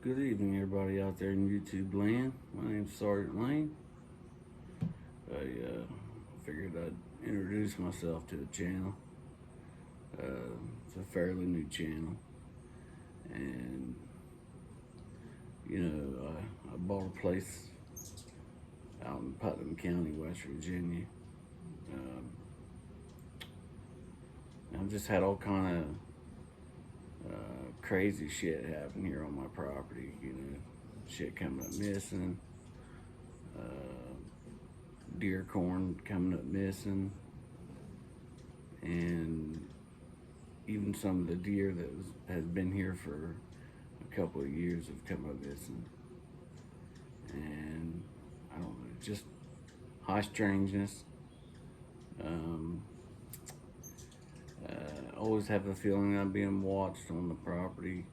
Good evening, everybody out there in YouTube land. My name's Sergeant Lane. I figured I'd introduce myself to the channel. It's a fairly new channel, and I bought a place out in Putnam County, West Virginia. Um, I've just had all kind of crazy shit happen here on my property. Shit coming up missing, uh, deer corn coming up missing, and even some of the deer that has been here for a couple of years have come up missing. And I don't know, just high strangeness. Um, always have a feeling I'm being watched on the property.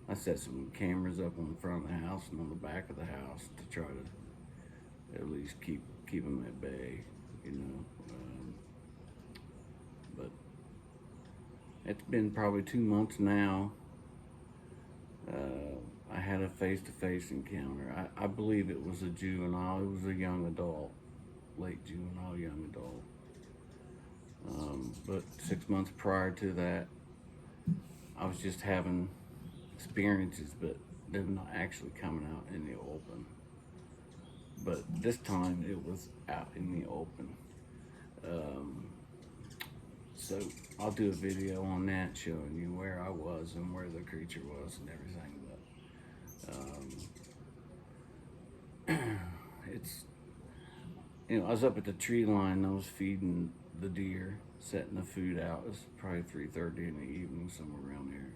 I set some cameras up on the front of the house and on the back of the house to try to at least keep them at bay, you know. But it's been probably 2 months now. I had a face-to-face encounter. I believe it was a juvenile. It was a young adult, late juvenile, young adult. But 6 months prior to that, I was just having experiences, but they're not actually coming out in the open. But this time it was out in the open. So I'll do a video on that showing you where I was and where the creature was and everything. But it's, I was up at the tree line. I was feeding the deer, setting the food out. It was probably 3:30 in the evening, somewhere around there.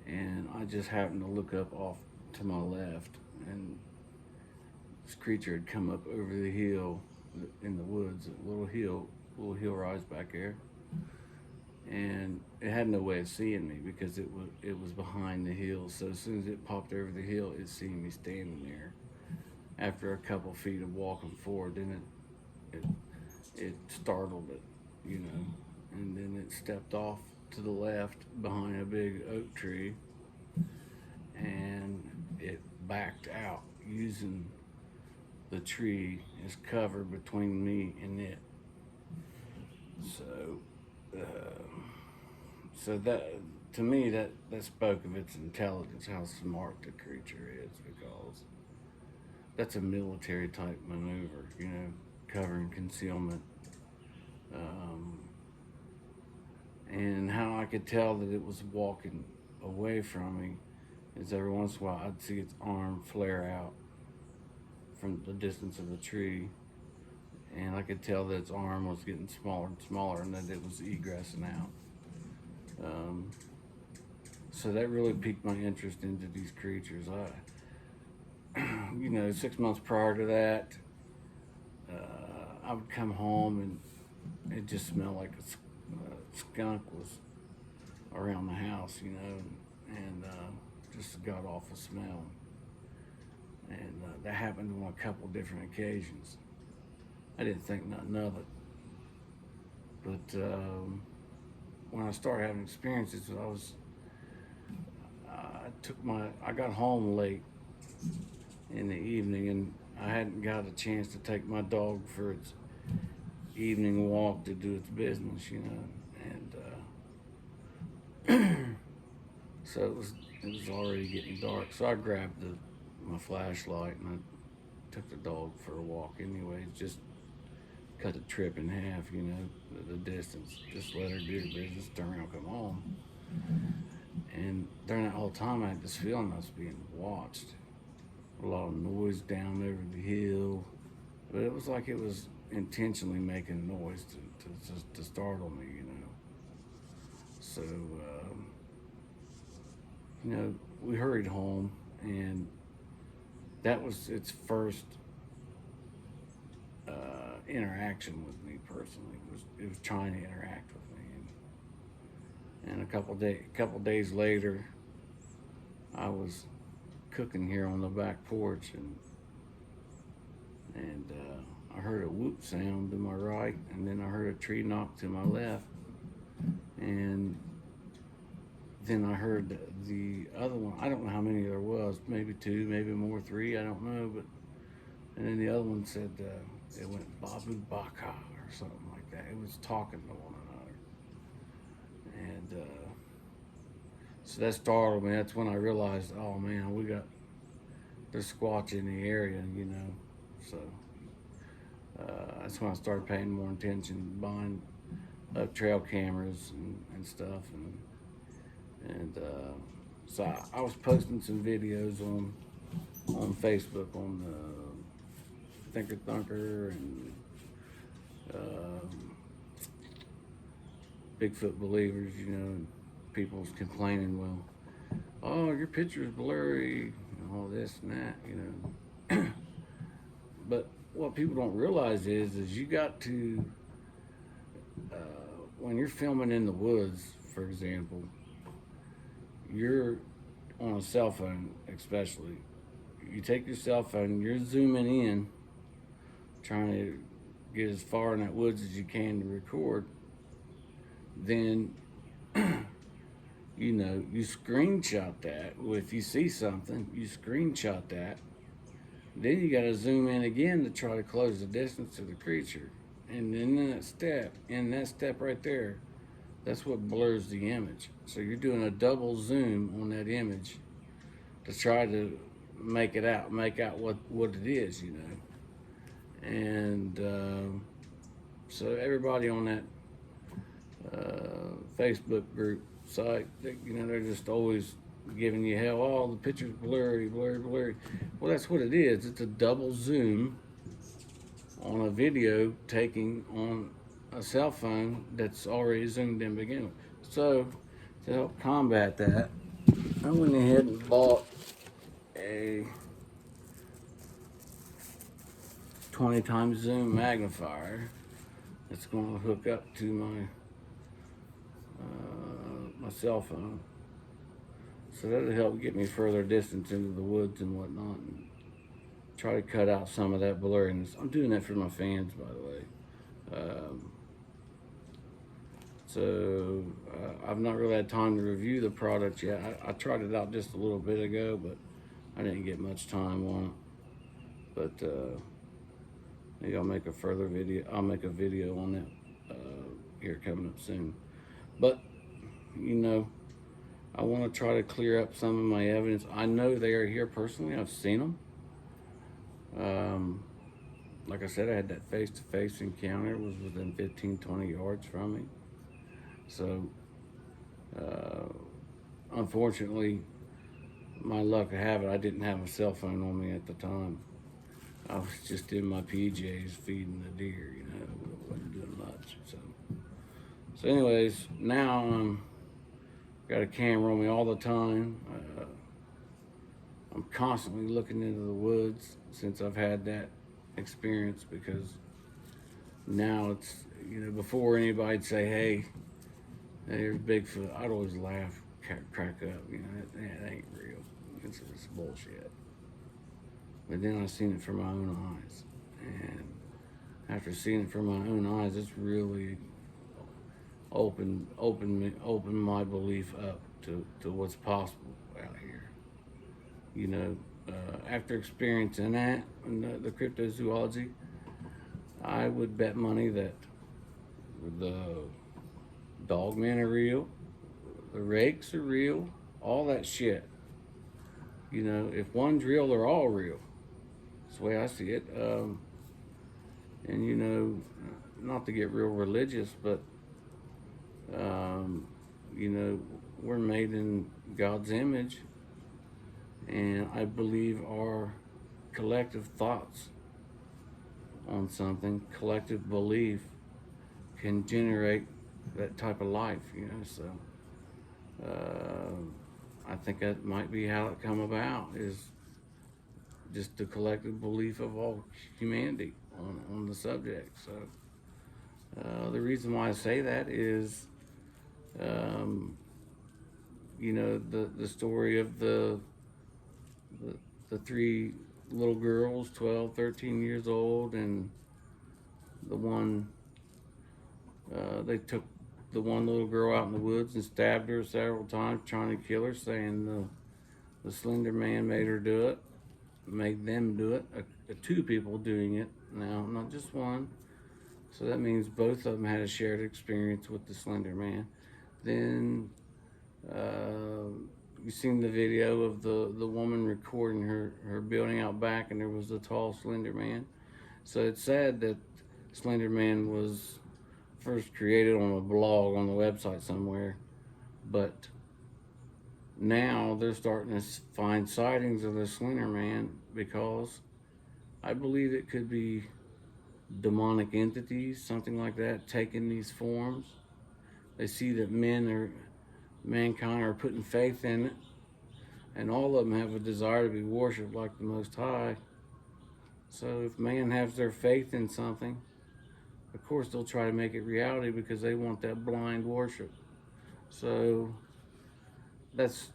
And I just happened to look up off to my left, and this creature had come up over the hill in the woods, a little hill rise back there. And it had no way of seeing me because it was behind the hill. So as soon as it popped over the hill, it seen me standing there. After a couple feet of walking forward, then it startled it, and then it stepped off to the left behind a big oak tree, and it backed out using the tree as cover between me and it. So that, to me, that spoke of its intelligence, how smart the creature is, because that's a military type maneuver, covering concealment. And how I could tell that it was walking away from me is every once in a while I'd see its arm flare out from the distance of the tree, and I could tell that its arm was getting smaller and smaller and that it was egressing out. So that really piqued my interest into these creatures. 6 months prior to that, I would come home and it just smelled like a skunk was around the house, and just a god awful smell. And that happened on a couple different occasions. I didn't think nothing of it. But when I started having experiences, I got home late in the evening, and I hadn't got a chance to take my dog for its evening walk to do its business, and so it was already getting dark. So I grabbed my flashlight and I took the dog for a walk anyways, just cut the trip in half, the distance, just let her do her business, turn around, come home. And during that whole time, I had this feeling I was being watched. A lot of noise down over the hill, but it was like it was intentionally making noise to startle me, So, we hurried home, and that was its first interaction with me personally. It was trying to interact with me, and a couple days later, I was cooking here on the back porch, and I heard a whoop sound to my right, and then I heard a tree knock to my left, and then I heard the other one. I don't know how many there was. Maybe two, maybe more, three. I don't know. But and then the other one said it went Babu Baka or something like that. It was talking to one another, and so that startled me. That's when I realized, oh man, there's Squatch in the area, you know. So that's when I started paying more attention, buying up trail cameras and stuff, and so I was posting some videos on Facebook on Thinker Thunker and Bigfoot Believers, you know. And people's complaining, well, oh, your picture's blurry, and all this and that, you know. But what people don't realize is you got to, when you're filming in the woods, for example, you're on a cell phone, especially. You take your cell phone, you're zooming in, trying to get as far in that woods as you can to record. Then, you know, you screenshot that. Well, if you see something, you screenshot that. Then you got to zoom in again to try to close the distance to the creature. And in that step right there, that's what blurs the image. So you're doing a double zoom on that image to try to make out what it is, you know. And so everybody on that Facebook group site, you know, they're just always giving you hell. Oh, the picture's blurry. Well, that's what it is. It's a double zoom on a video taking on a cell phone that's already zoomed in to begin with. So to help combat that, I went ahead and bought a 20 times zoom magnifier that's going to hook up to my cell phone. So that'll help get me further distance into the woods and whatnot, and try to cut out some of that blurriness. I'm doing that for my fans, by the way. I've not really had time to review the product yet. I tried it out just a little bit ago, but I didn't get much time on it. But maybe I'll make a further video. I'll make a video on that here coming up soon. But you know, I want to try to clear up some of my evidence. I know they are here personally. I've seen them. Like I said, I had that face-to-face encounter. It was within 15-20 yards from me. So, unfortunately, my luck to have it, I didn't have a cell phone on me at the time. I was just in my PJs feeding the deer, you know, wasn't doing much. So anyways, now I'm got a camera on me all the time. I'm constantly looking into the woods since I've had that experience, because now it's, you know, before anybody'd say, hey, there's Bigfoot, I'd always laugh, crack up, you know, that ain't real. It's bullshit. But then I seen it from my own eyes. And after seeing it from my own eyes, it's really opened my belief up to what's possible out here. You know, after experiencing that in the cryptozoology, I would bet money that the dogmen are real, the rakes are real, all that shit. You know, if one's real, they're all real. That's the way I see it. And you know, not to get real religious, but you know, we're made in God's image, and I believe our collective thoughts on something, collective belief, can generate that type of life, you know. So I think that might be how it come about, is just the collective belief of all humanity on the subject. So the reason why I say that is, you know, the story of the three little girls, 12, 13 years old, and the one they took the one little girl out in the woods and stabbed her several times, trying to kill her, saying the Slender Man made her do it, made them do it. Two people doing it now, not just one. So that means both of them had a shared experience with the Slender Man. Then you seen the video of the woman recording her building out back, and there was the tall Slender Man. So it's sad that Slender Man was first created on a blog on the website somewhere, but now they're starting to find sightings of the Slender Man because I believe it could be demonic entities, something like that, taking these forms. They see that mankind are putting faith in it, and all of them have a desire to be worshipped like the Most High. So if man has their faith in something, of course they'll try to make it reality because they want that blind worship. So that's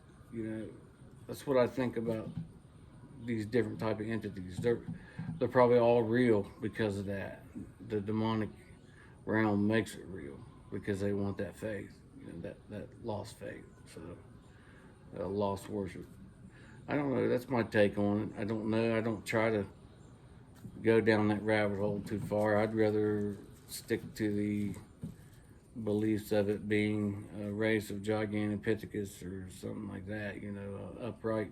that's what I think about these different type of entities. They're probably all real because of that. The demonic realm makes it real because they want that faith, that lost faith. So lost worship. I don't know. That's my take on it. I don't know. I don't try to go down that rabbit hole too far. I'd rather stick to the beliefs of it being a race of Gigantopithecus or something like that. Upright.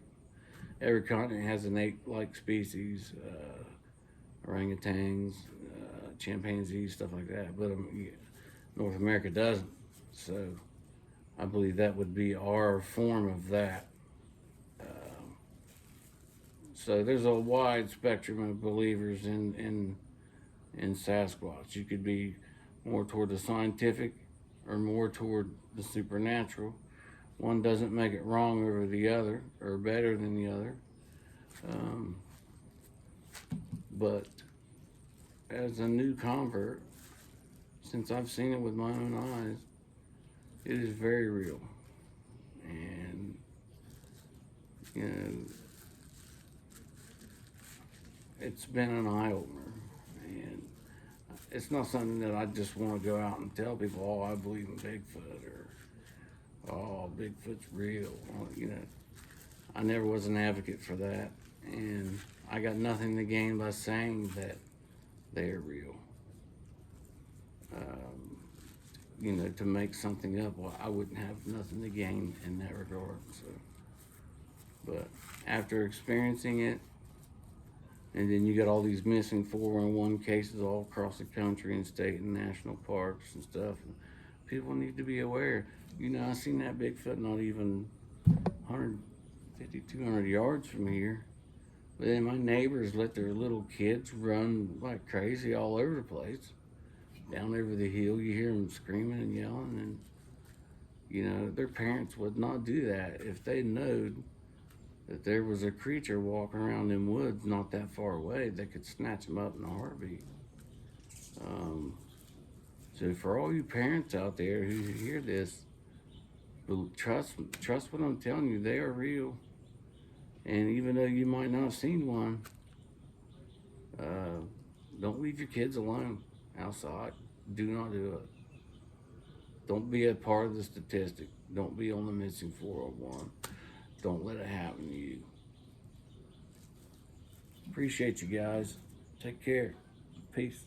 Every continent has an ape-like species, orangutans, chimpanzees, stuff like that. But North America doesn't. So I believe that would be our form of that. So there's a wide spectrum of believers in Sasquatch. You could be more toward the scientific or more toward the supernatural. One doesn't make it wrong over the other or better than the other. But as a new convert, since I've seen it with my own eyes, it is very real. And, it's been an eye-opener. And it's not something that I just want to go out and tell people, oh, I believe in Bigfoot, or, oh, Bigfoot's real. I never was an advocate for that. And I got nothing to gain by saying that they're real. To make something up, well, I wouldn't have nothing to gain in that regard. So, but after experiencing it, and then you got all these missing 411 cases all across the country and state and national parks and stuff. And people need to be aware. I seen that Bigfoot not even 150, 200 yards from here. But then my neighbors let their little kids run like crazy all over the place. Down over the hill, you hear them screaming and yelling. And, their parents would not do that if they knowed that there was a creature walking around in woods not that far away that could snatch them up in a heartbeat. So for all you parents out there who hear this, trust what I'm telling you. They are real. And even though you might not have seen one, don't leave your kids alone outside. Do not do it. Don't be a part of the statistic. Don't be on the missing 401. Don't let it happen to you. Appreciate you guys. Take care. Peace.